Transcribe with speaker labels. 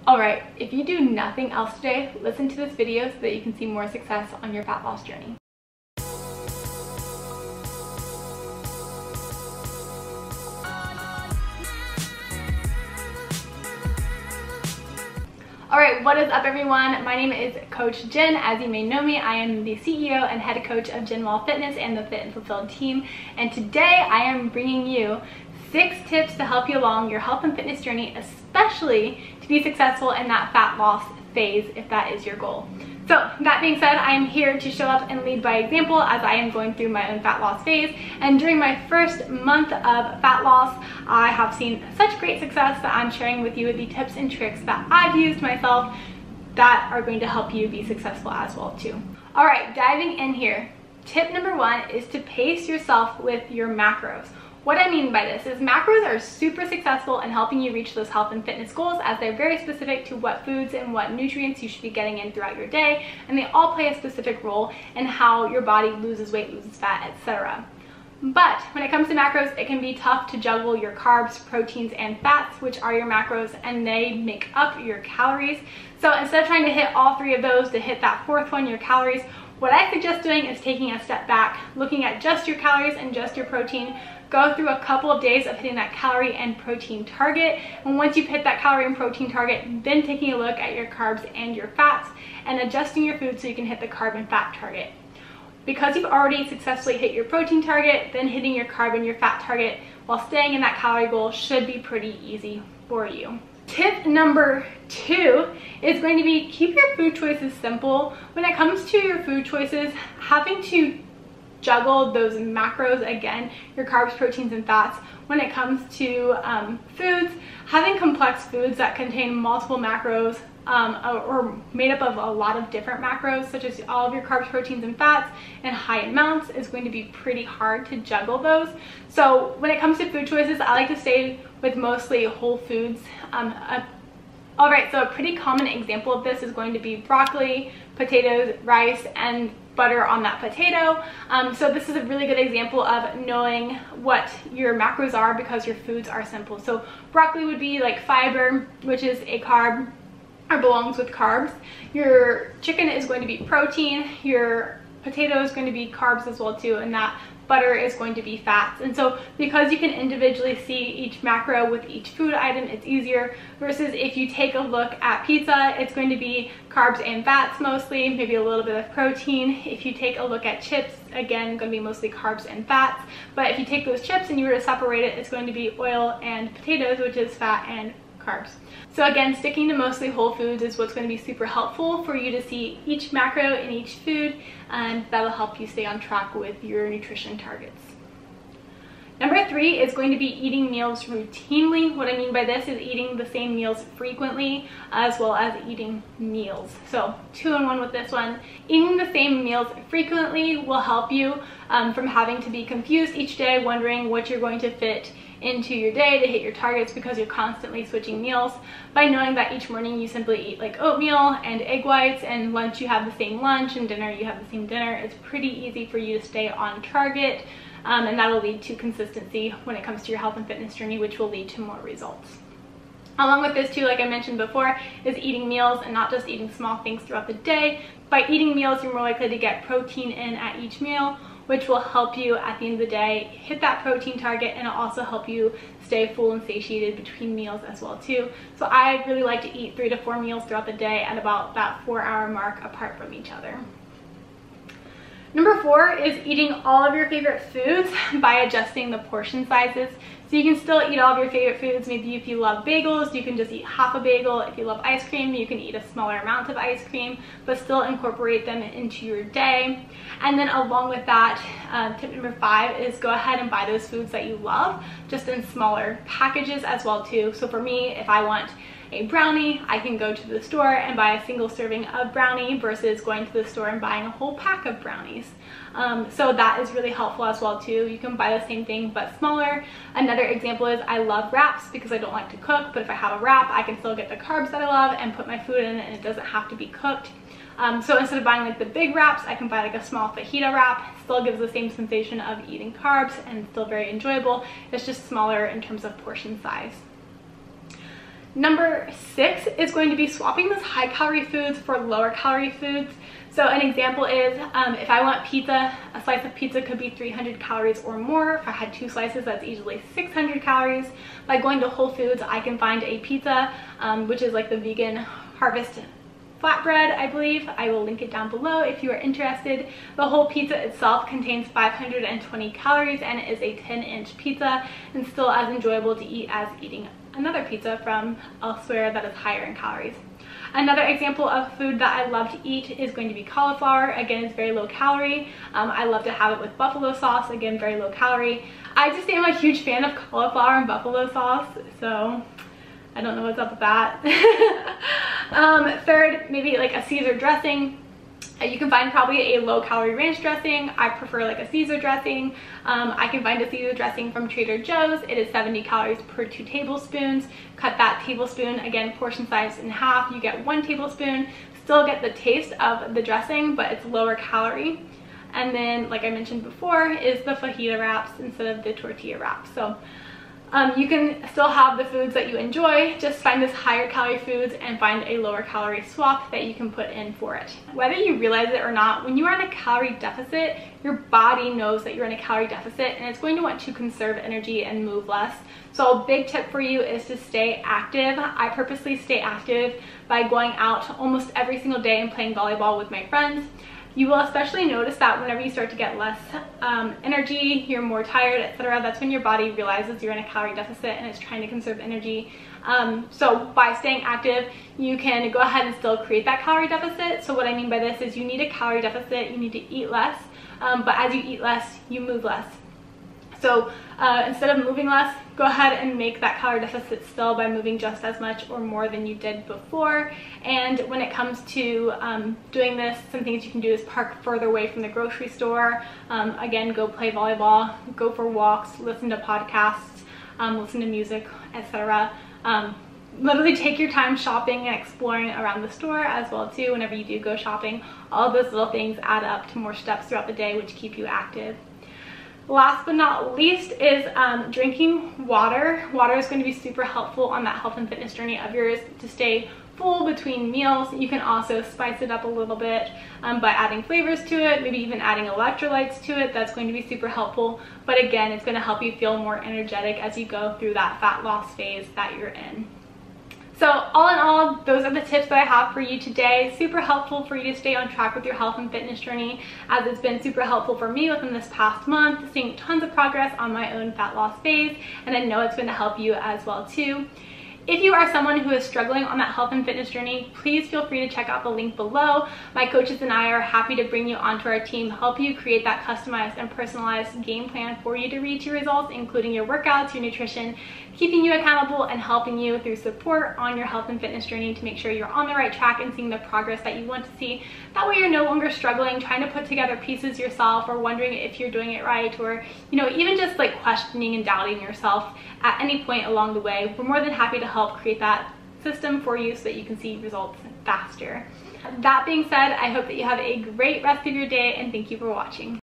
Speaker 1: Alright, if you do nothing else today, listen to this video so that you can see more success on your fat loss journey. Alright, what is up everyone? My name is Coach Jen. As you may know me, I am the CEO and head coach of Jen Wall Fitness and the Fit and Fulfilled team. And today I am bringing you 6 tips to help you along your health and fitness journey, especially to be successful in that fat loss phase if that is your goal. So that being said, I am here to show up and lead by example as I am going through my own fat loss phase. And during my first month of fat loss, I have seen such great success that I'm sharing with you the tips and tricks that I've used myself that are going to help you be successful as well too. All right, diving in here. Tip number 1 is to pace yourself with your macros. What I mean by this is macros are super successful in helping you reach those health and fitness goals, as they're very specific to what foods and what nutrients you should be getting in throughout your day, and they all play a specific role in how your body loses weight, loses fat, etc. But when it comes to macros, it can be tough to juggle your carbs, proteins, and fats, which are your macros, and they make up your calories. So instead of trying to hit all 3 of those, to hit that 4th one, your calories, what I suggest doing is taking a step back, looking at just your calories and just your protein. Go through a couple of days of hitting that calorie and protein target, and once you've hit that calorie and protein target, then taking a look at your carbs and your fats and adjusting your food so you can hit the carb and fat target. Because you've already successfully hit your protein target, then hitting your carb and your fat target while staying in that calorie goal should be pretty easy for you. Tip number 2 is going to be keep your food choices simple. When it comes to your food choices, having to juggle those macros, again, your carbs, proteins, and fats. When it comes to foods, having complex foods that contain multiple macros or made up of a lot of different macros, such as all of your carbs, proteins, and fats in high amounts, is going to be pretty hard to juggle those. So when it comes to food choices, I like to stay with mostly whole foods. Alright, so a pretty common example of this is going to be broccoli, potatoes, rice, and butter on that potato. So this is a really good example of knowing what your macros are because your foods are simple. So broccoli would be like fiber, which is a carb or belongs with carbs. Your chicken is going to be protein. Your potato is going to be carbs as well too, and that butter is going to be fats. And so because you can individually see each macro with each food item, it's easier, versus if you take a look at pizza, it's going to be carbs and fats mostly, maybe a little bit of protein. If you take a look at chips, again, going to be mostly carbs and fats. But if you take those chips and you were to separate it, it's going to be oil and potatoes, which is fat and carbs. So again, sticking to mostly whole foods is what's going to be super helpful for you to see each macro in each food, and that'll help you stay on track with your nutrition targets. Number 3 is going to be eating meals routinely. What I mean by this is eating the same meals frequently, as well as eating meals. So 2 in 1 with this one. Eating the same meals frequently will help you from having to be confused each day, wondering what you're going to fit into your day to hit your targets because you're constantly switching meals. By knowing that each morning you simply eat like oatmeal and egg whites, and lunch you have the same lunch, and dinner you have the same dinner, it's pretty easy for you to stay on target, and that'll lead to consistency when it comes to your health and fitness journey, which will lead to more results. Along with this too, like I mentioned before, is eating meals and not just eating small things throughout the day. By eating meals, you're more likely to get protein in at each meal, which will help you at the end of the day hit that protein target, and it'll also help you stay full and satiated between meals as well too. So I really like to eat 3 to 4 meals throughout the day at about that 4-hour mark apart from each other. Number 4 is eating all of your favorite foods by adjusting the portion sizes. So you can still eat all of your favorite foods. Maybe if you love bagels, you can just eat half a bagel. If you love ice cream, you can eat a smaller amount of ice cream, but still incorporate them into your day. And then along with that, tip number 5 is go ahead and buy those foods that you love, just in smaller packages as well too. So for me, if I want a brownie, I can go to the store and buy a single serving of brownie versus going to the store and buying a whole pack of brownies. So that is really helpful as well too. You can buy the same thing but smaller. Another example is I love wraps because I don't like to cook, but if I have a wrap, I can still get the carbs that I love and put my food in it, and it doesn't have to be cooked. So instead of buying like the big wraps, I can buy like a small fajita wrap. It still gives the same sensation of eating carbs and still very enjoyable. It's just smaller in terms of portion size. Number 6 is going to be swapping those high calorie foods for lower calorie foods. So an example is if I want pizza, a slice of pizza could be 300 calories or more. If I had 2 slices, that's easily 600 calories. By going to Whole Foods, I can find a pizza, which is like the vegan Harvest flatbread, I believe. I will link it down below if you are interested. The whole pizza itself contains 520 calories and it is a 10-inch pizza and still as enjoyable to eat as eating another pizza from elsewhere that is higher in calories. Another example of food that I love to eat is going to be cauliflower. Again, it's very low calorie. I love to have it with buffalo sauce. Again, very low calorie. I just am a huge fan of cauliflower and buffalo sauce, so I don't know what's up with that. Third, maybe like a Caesar dressing. You can find probably a low-calorie ranch dressing. I prefer like a Caesar dressing. I can find a Caesar dressing from Trader Joe's. It is 70 calories per 2 tablespoons. Cut that tablespoon, again, portion size in half. You get 1 tablespoon. Still get the taste of the dressing, but it's lower calorie. And then, like I mentioned before, is the fajita wraps instead of the tortilla wraps. So you can still have the foods that you enjoy, just find those higher calorie foods and find a lower calorie swap that you can put in for it. Whether you realize it or not, when you are in a calorie deficit, your body knows that you're in a calorie deficit and it's going to want to conserve energy and move less. So a big tip for you is to stay active. I purposely stay active by going out almost every single day and playing volleyball with my friends. You will especially notice that whenever you start to get less energy, you're more tired, etc. That's when your body realizes you're in a calorie deficit and it's trying to conserve energy. So by staying active, you can go ahead and still create that calorie deficit. So what I mean by this is you need a calorie deficit, you need to eat less, but as you eat less, you move less. So instead of moving less, go ahead and make that calorie deficit still by moving just as much or more than you did before. And when it comes to doing this, some things you can do is park further away from the grocery store. Again, go play volleyball, go for walks, listen to podcasts, listen to music, etc. Literally take your time shopping and exploring around the store as well too. Whenever you do go shopping, all of those little things add up to more steps throughout the day, which keep you active. Last but not least is drinking water. Water is going to be super helpful on that health and fitness journey of yours to stay full between meals. You can also spice it up a little bit by adding flavors to it, maybe even adding electrolytes to it. That's going to be super helpful. But again, it's going to help you feel more energetic as you go through that fat loss phase that you're in. So all in all, those are the tips that I have for you today. Super helpful for you to stay on track with your health and fitness journey, as it's been super helpful for me within this past month, seeing tons of progress on my own fat loss phase, and I know it's going to help you as well too. If you are someone who is struggling on that health and fitness journey, please feel free to check out the link below. My coaches and I are happy to bring you onto our team, help you create that customized and personalized game plan for you to reach your results, including your workouts, your nutrition, keeping you accountable and helping you through support on your health and fitness journey to make sure you're on the right track and seeing the progress that you want to see. That way you're no longer struggling, trying to put together pieces yourself or wondering if you're doing it right, or even just like questioning and doubting yourself at any point along the way. We're more than happy to help create that system for you so that you can see results faster. That being said, I hope that you have a great rest of your day and thank you for watching.